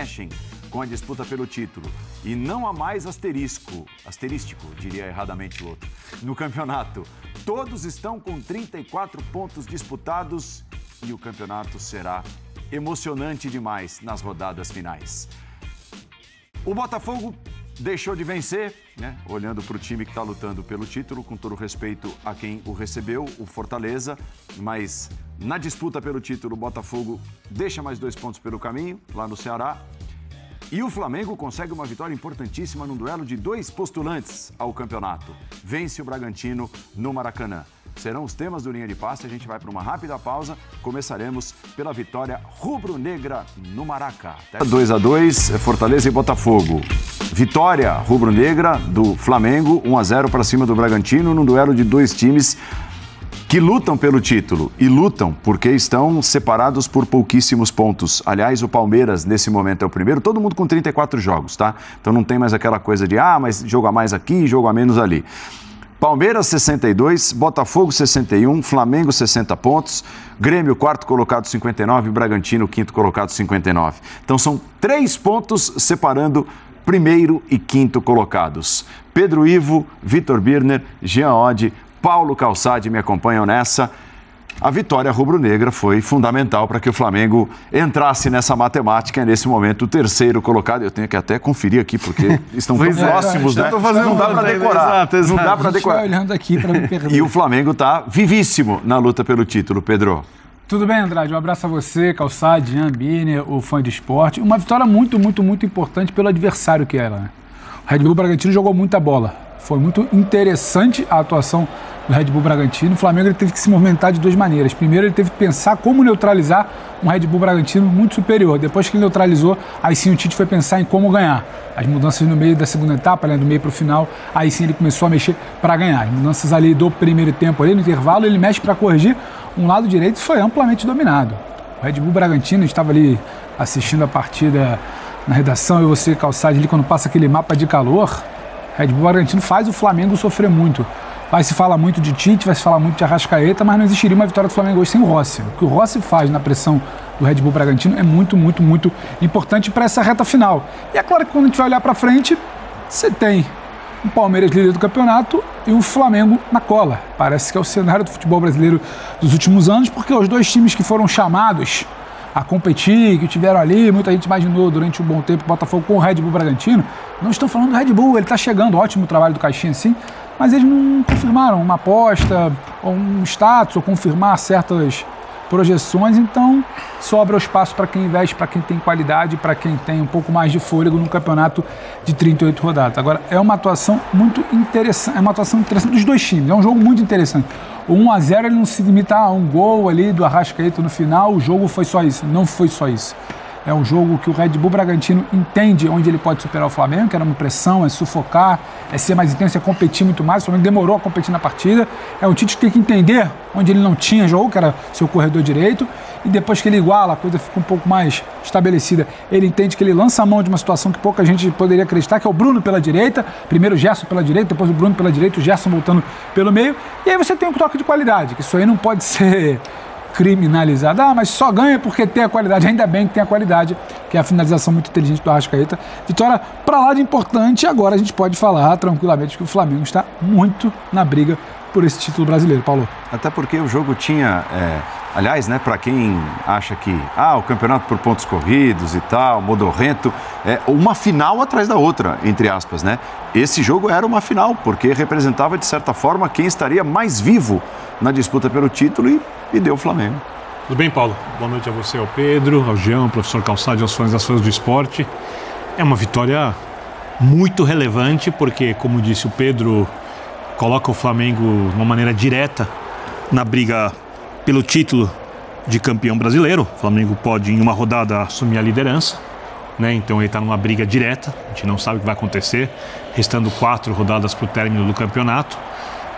mexem com a disputa pelo título. E não há mais asterístico, diria erradamente o outro, no campeonato. Todos estão com 34 pontos disputados e o campeonato será emocionante demais nas rodadas finais. O Botafogo deixou de vencer, né? Olhando para o time que está lutando pelo título, com todo respeito a quem o recebeu, o Fortaleza, mas na disputa pelo título, o Botafogo deixa mais 2 pontos pelo caminho, lá no Ceará. E o Flamengo consegue uma vitória importantíssima num duelo de 2 postulantes ao campeonato. Vence o Bragantino no Maracanã. Serão os temas do Linha de Passe. A gente vai para uma rápida pausa. Começaremos pela vitória rubro-negra no Maraca. 2-2, Fortaleza e Botafogo. Vitória rubro-negra do Flamengo, 1-0 para cima do Bragantino, num duelo de 2 times que lutam pelo título. E lutam porque estão separados por pouquíssimos pontos. Aliás, o Palmeiras, nesse momento, é o primeiro. Todo mundo com 34 jogos, tá? Então não tem mais aquela coisa de, mas jogo a mais aqui, jogo a menos ali. Palmeiras, 62, Botafogo, 61, Flamengo, 60 pontos, Grêmio, 4º colocado, 59, Bragantino, 5º colocado, 59. Então, são 3 pontos separando 1º e 5º colocados. Pedro Ivo, Vitor Birner, Jean Oddi, Paulo Calçade me acompanham nessa. A vitória rubro-negra foi fundamental para que o Flamengo entrasse nessa matemática, nesse momento, o 3º colocado. Eu tenho que até conferir aqui, porque estão tão próximos, né? Não dá para decorar. Não dá para decorar. Olhando aqui para me perder. E o Flamengo está vivíssimo na luta pelo título, Pedro. Tudo bem, Andrade? Um abraço a você, Calçade, Jean Birner, o fã de esporte. Uma vitória muito, muito, muito importante pelo adversário que era, né? O Red Bull Bragantino jogou muita bola. Foi muito interessante a atuação do Red Bull Bragantino. O Flamengo ele teve que se movimentar de 2 maneiras. Primeiro, ele teve que pensar como neutralizar um Red Bull Bragantino muito superior. Depois que ele neutralizou, aí sim o Tite foi pensar em como ganhar. As mudanças no meio da segunda etapa, do meio para o final, aí sim ele começou a mexer para ganhar. As mudanças ali do primeiro tempo, ali no intervalo, ele mexe para corrigir. Um lado direito foi amplamente dominado. O Red Bull Bragantino, estava ali assistindo a partida na redação, e você, Calçade, ali quando passa aquele mapa de calor, Red Bull Bragantino faz o Flamengo sofrer muito. Vai se falar muito de Tite, vai se falar muito de Arrascaeta, mas não existiria uma vitória do Flamengo hoje sem o Rossi. O que o Rossi faz na pressão do Red Bull Bragantino é muito, muito, muito importante para essa reta final. E é claro que quando a gente vai olhar para frente, você tem um Palmeiras líder do campeonato e um Flamengo na cola. Parece que é o cenário do futebol brasileiro dos últimos anos, porque os 2 times que foram chamados a competir, que tiveram ali, muita gente imaginou durante um bom tempo o Botafogo com o Red Bull Bragantino, não estão falando do Red Bull, ele está chegando, ótimo trabalho do Caixinha sim, mas eles não confirmaram uma aposta, ou um status, ou confirmar certas projeções, então sobra o espaço para quem investe, para quem tem qualidade, para quem tem um pouco mais de fôlego no campeonato de 38 rodadas. Agora, é uma atuação muito interessante, dos 2 times, é um jogo muito interessante. O 1-0 ele não se limita a um gol ali do Arrascaeta no final, o jogo foi só isso, não foi só isso. É um jogo que o Red Bull Bragantino entende onde ele pode superar o Flamengo, que era uma pressão, é sufocar, é ser mais intenso, é competir muito mais. O Flamengo demorou a competir na partida. É o Tite que tem que entender onde ele não tinha jogo, que era seu corredor direito. E depois que ele iguala, a coisa fica um pouco mais estabelecida. Ele entende que ele lança a mão de uma situação que pouca gente poderia acreditar, que é o Bruno pela direita. Primeiro o Gerson pela direita, depois o Bruno pela direita, o Gerson voltando pelo meio. E aí você tem um toque de qualidade, que isso aí não pode ser criminalizado. Mas só ganha porque tem a qualidade. Ainda bem que tem a qualidade, que é a finalização muito inteligente do Arrascaeta. Vitória para lá de importante. Agora a gente pode falar tranquilamente que o Flamengo está muito na briga por esse título brasileiro, Paulo. Até porque o jogo tinha, aliás, né, para quem acha que o campeonato por pontos corridos e tal, modorrento, uma final atrás da outra, entre aspas, né? Esse jogo era uma final, porque representava, de certa forma, quem estaria mais vivo na disputa pelo título e deu o Flamengo. Tudo bem, Paulo? Boa noite a você, ao Pedro, ao Jean, ao professor Calçade, aos fãs das fãs do esporte. É uma vitória muito relevante, porque, como disse o Pedro, coloca o Flamengo de uma maneira direta na briga pelo título de campeão brasileiro. O Flamengo pode, em uma rodada, assumir a liderança, né? Então ele está numa briga direta, a gente não sabe o que vai acontecer, restando 4 rodadas para o término do campeonato.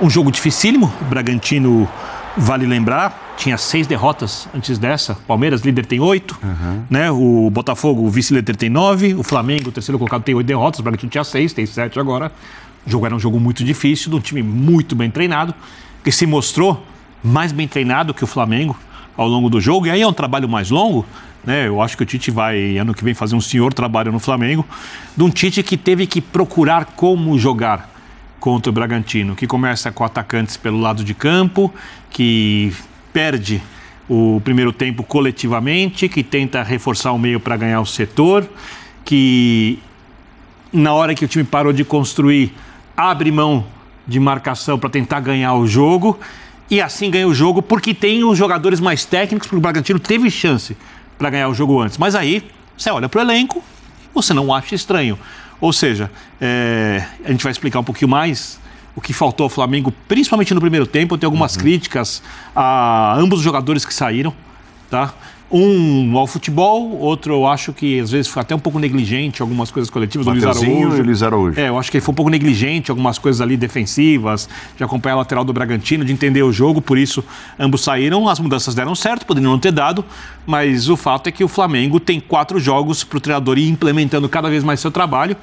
Um jogo dificílimo, o Bragantino, vale lembrar, tinha 6 derrotas antes dessa. Palmeiras, líder, tem 8, né? O Botafogo, o vice-líder, tem 9. O Flamengo, o terceiro colocado, tem 8 derrotas. O Bragantino tinha 6, tem 7 agora. O jogo era um jogo muito difícil, de um time muito bem treinado, que se mostrou mais bem treinado que o Flamengo ao longo do jogo. E aí é um trabalho mais longo, né? Eu acho que o Tite vai, ano que vem, fazer um senhor trabalho no Flamengo, de um Tite que teve que procurar como jogar contra o Bragantino, que começa com atacantes pelo lado de campo, que perde o primeiro tempo coletivamente, que tenta reforçar o meio para ganhar o setor, que na hora que o time parou de construir, abre mão de marcação para tentar ganhar o jogo, e assim ganha o jogo porque tem os jogadores mais técnicos, porque o Bragantino teve chance para ganhar o jogo antes. Mas aí, você olha para o elenco, você não acha estranho. Ou seja, a gente vai explicar um pouquinho mais o que faltou ao Flamengo, principalmente no primeiro tempo. Eu tenho algumas críticas a ambos os jogadores que saíram, tá? Um ao futebol, outro eu acho que às vezes foi até um pouco negligente, algumas coisas coletivas. Mateuzinho e Luiz Araújo. Eu acho que ele foi um pouco negligente, algumas coisas ali defensivas, de acompanhar a lateral do Bragantino, de entender o jogo, por isso ambos saíram, as mudanças deram certo, poderiam não ter dado, mas o fato é que o Flamengo tem 4 jogos para o treinador ir implementando cada vez mais seu trabalho,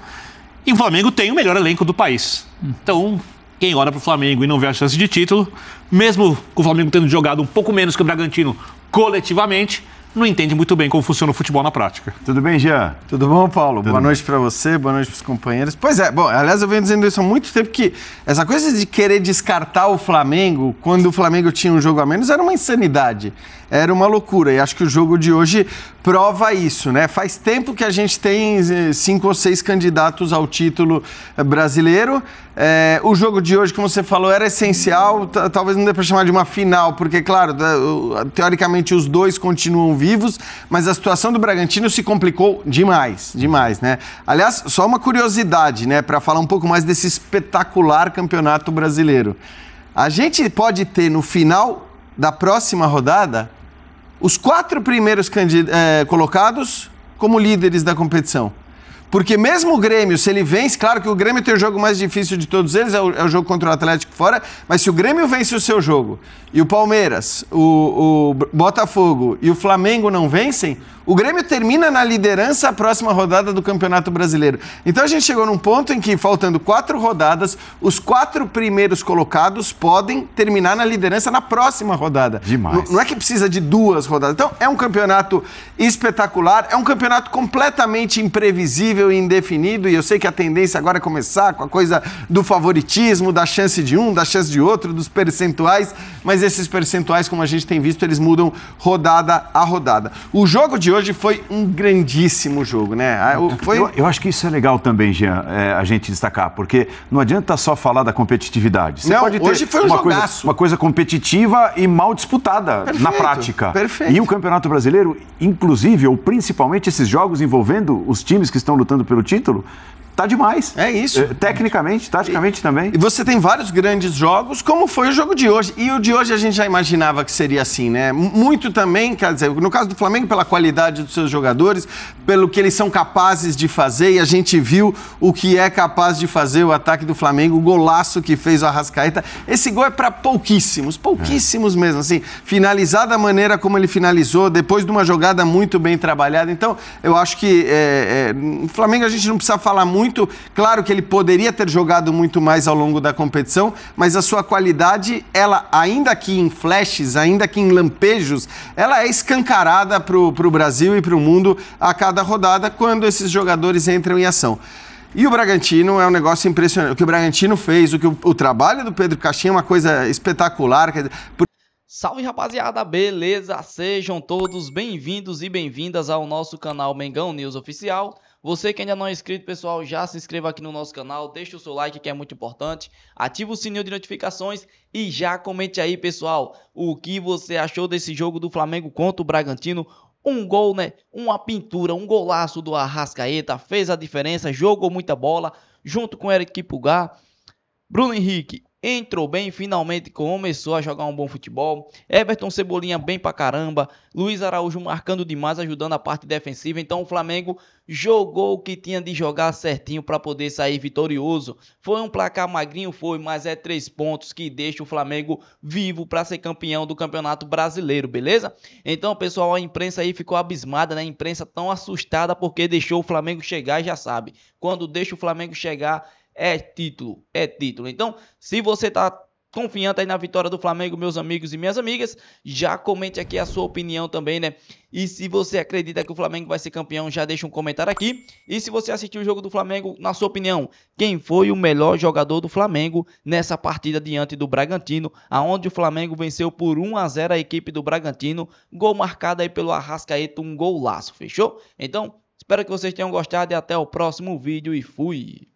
e o Flamengo tem o melhor elenco do país. Então, quem olha para o Flamengo e não vê a chance de título, mesmo com o Flamengo tendo jogado um pouco menos que o Bragantino coletivamente, não entende muito bem como funciona o futebol na prática. Tudo bem, Jean? Tudo bom, Paulo? Tudo boa bem. Noite para você, boa noite para os companheiros. Pois é, bom, aliás, eu venho dizendo isso há muito tempo, que essa coisa de querer descartar o Flamengo quando o Flamengo tinha um jogo a menos era uma insanidade, era uma loucura, e acho que o jogo de hoje prova isso, né? Faz tempo que a gente tem 5 ou 6 candidatos ao título brasileiro. O jogo de hoje, como você falou, era essencial, talvez não dê para chamar de uma final, porque, claro, teoricamente os dois continuam vivos, mas a situação do Bragantino se complicou demais, né? Aliás, só uma curiosidade, né, para falar um pouco mais desse espetacular campeonato brasileiro. A gente pode ter no final da próxima rodada os 4 primeiros colocados como líderes da competição. Porque mesmo o Grêmio, se ele vence, claro que o Grêmio tem o jogo mais difícil de todos eles, é o jogo contra o Atlético fora, mas se o Grêmio vence o seu jogo e o Palmeiras, o Botafogo e o Flamengo não vencem, o Grêmio termina na liderança a próxima rodada do Campeonato Brasileiro. Então a gente chegou num ponto em que, faltando 4 rodadas, os 4 primeiros colocados podem terminar na liderança na próxima rodada. Demais. Não é que precisa de 2 rodadas. Então é um campeonato espetacular, é um campeonato completamente imprevisível e indefinido, e eu sei que a tendência agora é começar com a coisa do favoritismo, da chance de um, da chance de outro, dos percentuais, mas esses percentuais, como a gente tem visto, eles mudam rodada a rodada. O jogo de hoje foi um grandíssimo jogo, né? Eu acho que isso é legal também, Jean, a gente destacar, porque não adianta só falar da competitividade. Você pode ter hoje foi uma coisa competitiva e mal disputada na prática. Perfeito. E o Campeonato Brasileiro, inclusive, ou principalmente esses jogos envolvendo os times que estão lutando pelo título, tá demais. É isso. Tecnicamente, taticamente também. E você tem vários grandes jogos, como foi o jogo de hoje. E o de hoje a gente já imaginava que seria assim, né? Muito também, quer dizer, no caso do Flamengo, pela qualidade dos seus jogadores, pelo que eles são capazes de fazer, e a gente viu o que é capaz de fazer o ataque do Flamengo, o golaço que fez o Arrascaeta. Esse gol é para pouquíssimos mesmo, assim, finalizar da maneira como ele finalizou, depois de uma jogada muito bem trabalhada. Então, eu acho que o Flamengo a gente não precisa falar muito. Claro que ele poderia ter jogado muito mais ao longo da competição, mas a sua qualidade, ela, ainda que em flashes, ainda que em lampejos, ela é escancarada para o Brasil e para o mundo a cada rodada quando esses jogadores entram em ação. E o Bragantino é um negócio impressionante. O que o Bragantino fez, o trabalho do Pedro Caixinha é uma coisa espetacular. Salve, rapaziada, beleza? Sejam todos bem-vindos e bem-vindas ao nosso canal Mengão News Oficial. Você que ainda não é inscrito, pessoal, já se inscreva aqui no nosso canal, deixa o seu like que é muito importante, ativa o sininho de notificações e já comente aí, pessoal, o que você achou desse jogo do Flamengo contra o Bragantino. Um gol, né? Uma pintura, um golaço do Arrascaeta, fez a diferença, jogou muita bola, junto com Eric Pulgar. Bruno Henrique entrou bem, finalmente começou a jogar um bom futebol. Everton Cebolinha bem pra caramba. Luiz Araújo marcando demais, ajudando a parte defensiva. Então o Flamengo jogou o que tinha de jogar certinho para poder sair vitorioso. Foi um placar magrinho, foi, mas é 3 pontos que deixa o Flamengo vivo para ser campeão do Campeonato Brasileiro, beleza? Então, pessoal, a imprensa aí ficou abismada, né? A imprensa tão assustada porque deixou o Flamengo chegar, e já sabe. Quando deixa o Flamengo chegar, é título, é título. Então, se você tá confiante aí na vitória do Flamengo, meus amigos e minhas amigas? Já comente aqui a sua opinião também, né? E se você acredita que o Flamengo vai ser campeão, já deixa um comentário aqui. E se você assistiu o jogo do Flamengo, na sua opinião, quem foi o melhor jogador do Flamengo nessa partida diante do Bragantino, aonde o Flamengo venceu por 1-0 a equipe do Bragantino, gol marcado aí pelo Arrascaeta, um golaço, fechou? Então, espero que vocês tenham gostado e até o próximo vídeo e fui!